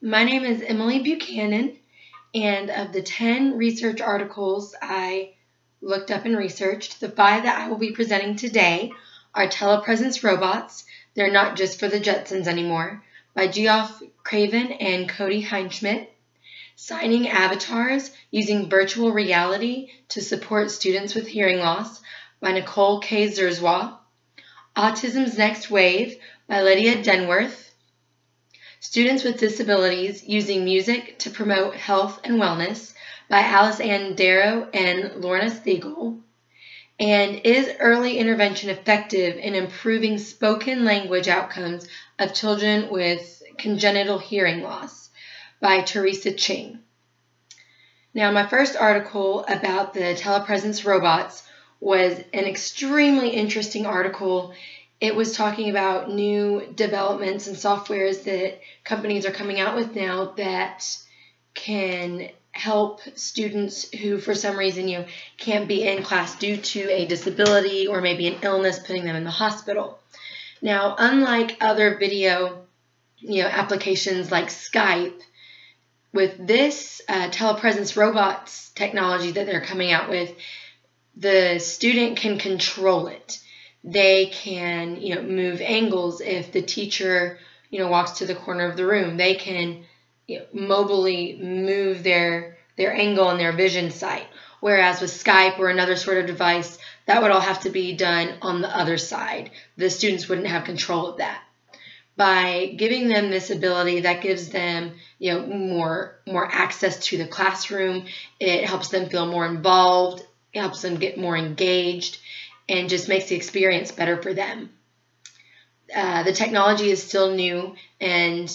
My name is Emily Buchanan, and of the 10 research articles I looked up and researched, the 5 that I will be presenting today are Telepresence Robots, They're Not Just for the Jetsons Anymore, by Geoff Craven and Cody Heinschmidt, Signing Avatars Using Virtual Reality to Support Students with Hearing Loss, by Nicole K. Zerzwa, Autism's Next Wave, by Lydia Denworth, Students with Disabilities Using Music to Promote Health and Wellness, by Alice Ann Darrow and Lorna Stiegel, and Is Early Intervention Effective in Improving Spoken Language Outcomes of Children with Congenital Hearing Loss, by Teresa Ching. Now, my first article about the telepresence robots was an extremely interesting article. It was talking about new developments and softwares that companies are coming out with now that can help students who, for some reason, can't be in class due to a disability or maybe an illness putting them in the hospital. Now, unlike other video, applications like Skype, with this telepresence robots technology that they're coming out with, the student can control it. They can, move angles if the teacher, walks to the corner of the room. They can mobily move their angle and their vision sight. Whereas with Skype or another sort of device, that would all have to be done on the other side. The students wouldn't have control of that. By giving them this ability, that gives them, more access to the classroom. It helps them feel more involved. It helps them get more engaged, and just makes the experience better for them. The technology is still new and,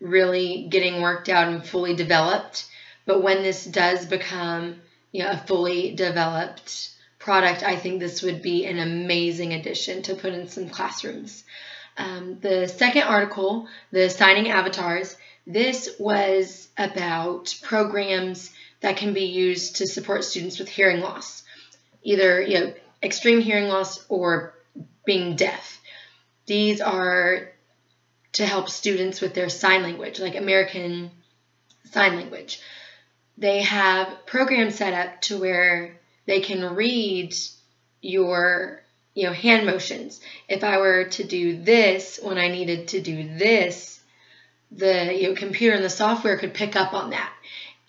really getting worked out and fully developed. But when this does become, a fully developed product, I think this would be an amazing addition to put in some classrooms. The second article, the Signing Avatars, this was about programs that can be used to support students with hearing loss, either extreme hearing loss or being deaf. These are to help students with their sign language, like American Sign Language. They have programs set up to where they can read your hand motions. If I were to do this when I needed to do this, the computer and the software could pick up on that,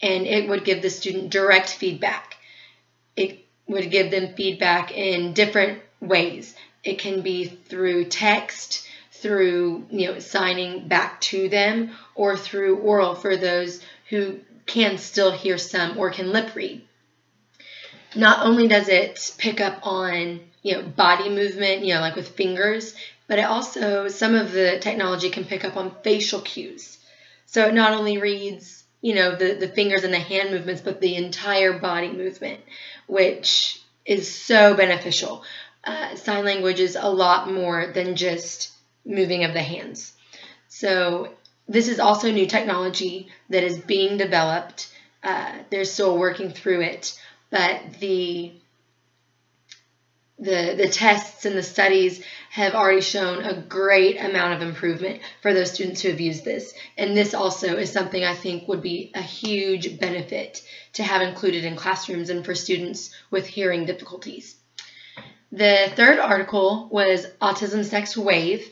and it would give the student direct feedback. It would give them feedback in different ways. It can be through text, through signing back to them, or through oral for those who can still hear some or can lip read. Not only does it pick up on body movement, like with fingers, but it also, some of the technology can pick up on facial cues. So it not only reads, the fingers and the hand movements, but the entire body movement, which is so beneficial. Sign language is a lot more than just moving of the hands. So this is also new technology that is being developed. They're still working through it, but the tests and the studies have already shown a great amount of improvement for those students who have used this. And this also is something I think would be a huge benefit to have included in classrooms and for students with hearing difficulties. The third article was Autism's Next Wave.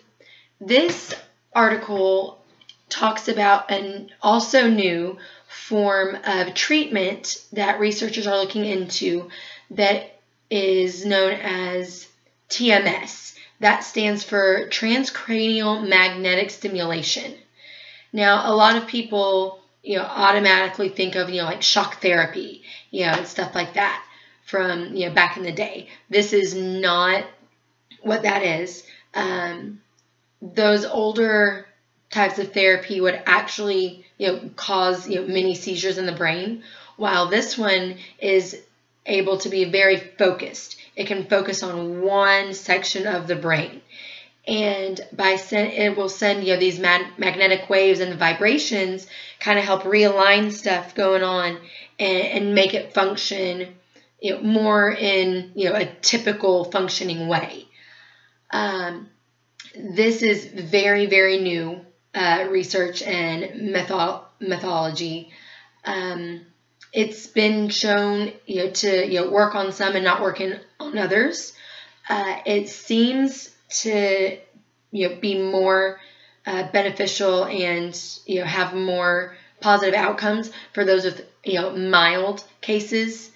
This article talks about an also new form of treatment that researchers are looking into that is known as TMS. That stands for transcranial magnetic stimulation. Now, a lot of people, automatically think of, like shock therapy, and stuff like that from, back in the day. This is not what that is. Those older types of therapy would actually, cause, mini seizures in the brain, while this one is able to be very focused. It can focus on one section of the brain, and it will send these magnetic waves and the vibrations kind of help realign stuff going on and make it function more in a typical functioning way. This is very, very new. research and methodology. It's been shown, to work on some and not working on others. It seems to be more beneficial and have more positive outcomes for those with mild cases,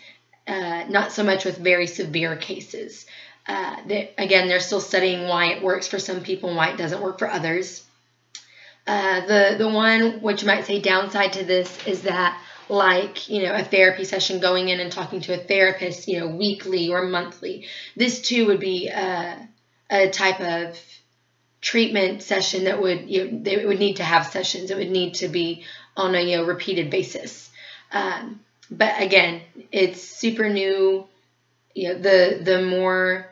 not so much with very severe cases. Again, they're still studying why it works for some people and why it doesn't work for others. The one which you might say downside to this is that, like a therapy session, going in and talking to a therapist weekly or monthly, this too would be a type of treatment session that would they would need to have sessions. It would need to be on a repeated basis. But again, it's super new. The more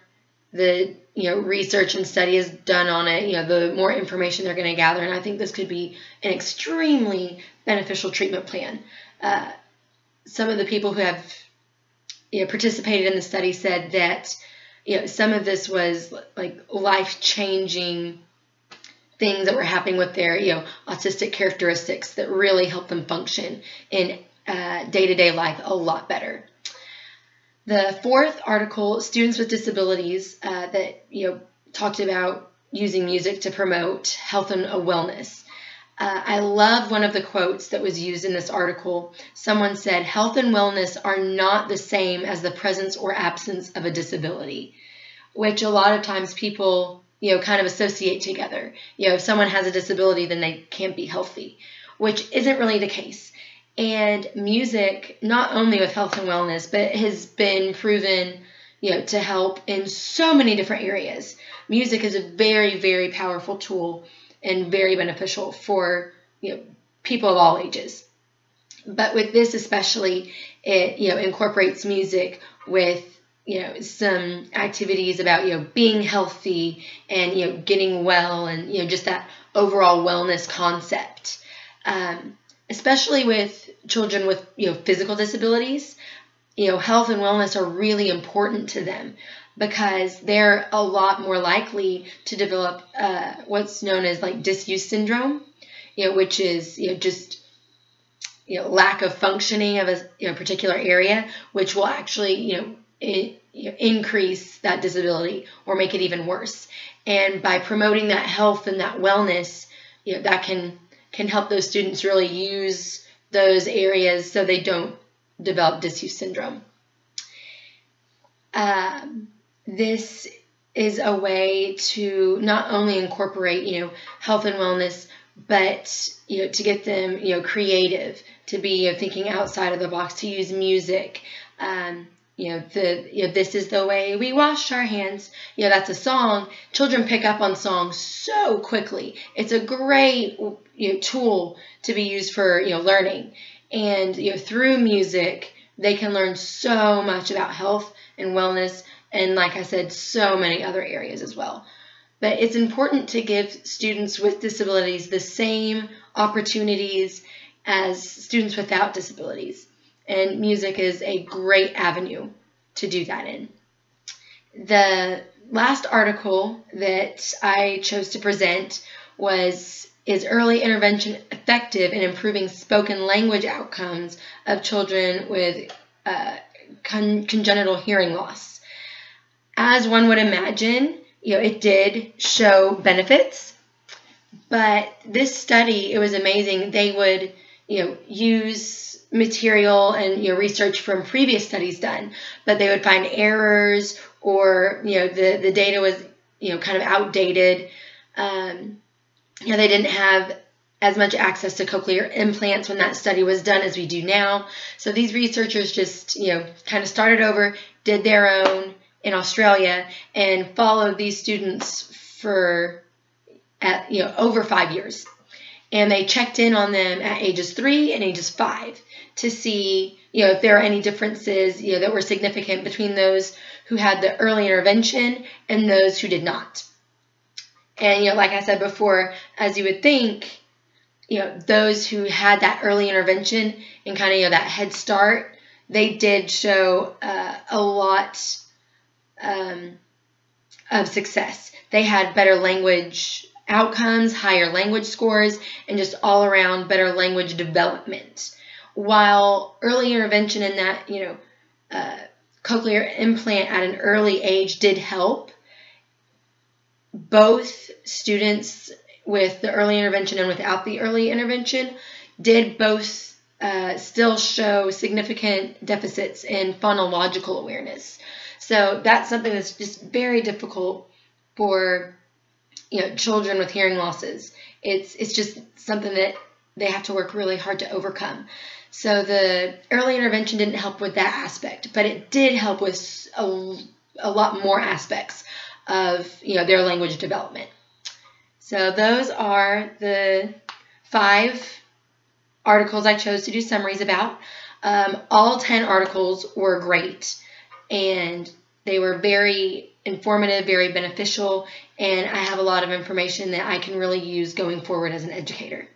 the research and study is done on it, the more information they're going to gather, and I think this could be an extremely beneficial treatment plan. Some of the people who have participated in the study said that some of this was like life-changing things that were happening with their autistic characteristics that really helped them function in day-to-day life a lot better. The fourth article, Students with Disabilities, that talked about using music to promote health and wellness. I love one of the quotes that was used in this article. Someone said, "Health and wellness are not the same as the presence or absence of a disability," which a lot of times people, kind of associate together. If someone has a disability, then they can't be healthy, which isn't really the case. And music, not only with health and wellness, but has been proven, to help in so many different areas. Music is a very, very powerful tool and very beneficial for, people of all ages. But with this especially, it, incorporates music with, some activities about, being healthy and, getting well and, just that overall wellness concept. Especially with children with, physical disabilities, health and wellness are really important to them because they're a lot more likely to develop what's known as like disuse syndrome, which is, just, lack of functioning of a particular area, which will actually, increase that disability or make it even worse. And by promoting that health and that wellness, that can help those students really use those areas so they don't develop disuse syndrome. This is a way to not only incorporate, health and wellness, but, to get them, creative, to be, thinking outside of the box, to use music. This is the way we wash our hands. That's a song. Children pick up on songs so quickly. It's a great, tool to be used for, learning. And, through music, they can learn so much about health and wellness. And like I said, so many other areas as well. But it's important to give students with disabilities the same opportunities as students without disabilities. And music is a great avenue to do that in. The last article that I chose to present is early intervention effective in improving spoken language outcomes of children with congenital hearing loss? As one would imagine, it did show benefits, but this study, it was amazing. They would, use material and research from previous studies done, but they would find errors or the data was kind of outdated. They didn't have as much access to cochlear implants when that study was done as we do now. So these researchers just kind of started over, did their own in Australia, and followed these students for over 5 years. And they checked in on them at ages 3 and ages 5 to see, if there are any differences, that were significant between those who had the early intervention and those who did not. And, like I said before, as you would think, those who had that early intervention and kind of, that head start, they did show a lot of success. They had better language outcomes, higher language scores, and just all around better language development. While early intervention in that, cochlear implant at an early age did help, both students with the early intervention and without the early intervention did both still show significant deficits in phonological awareness. So that's something that's just very difficult for children with hearing losses. It's just something that they have to work really hard to overcome. So the early intervention didn't help with that aspect, but it did help with a lot more aspects of their language development. So those are the 5 articles I chose to do summaries about. All 10 articles were great, and they were very informative, very beneficial, and I have a lot of information that I can really use going forward as an educator.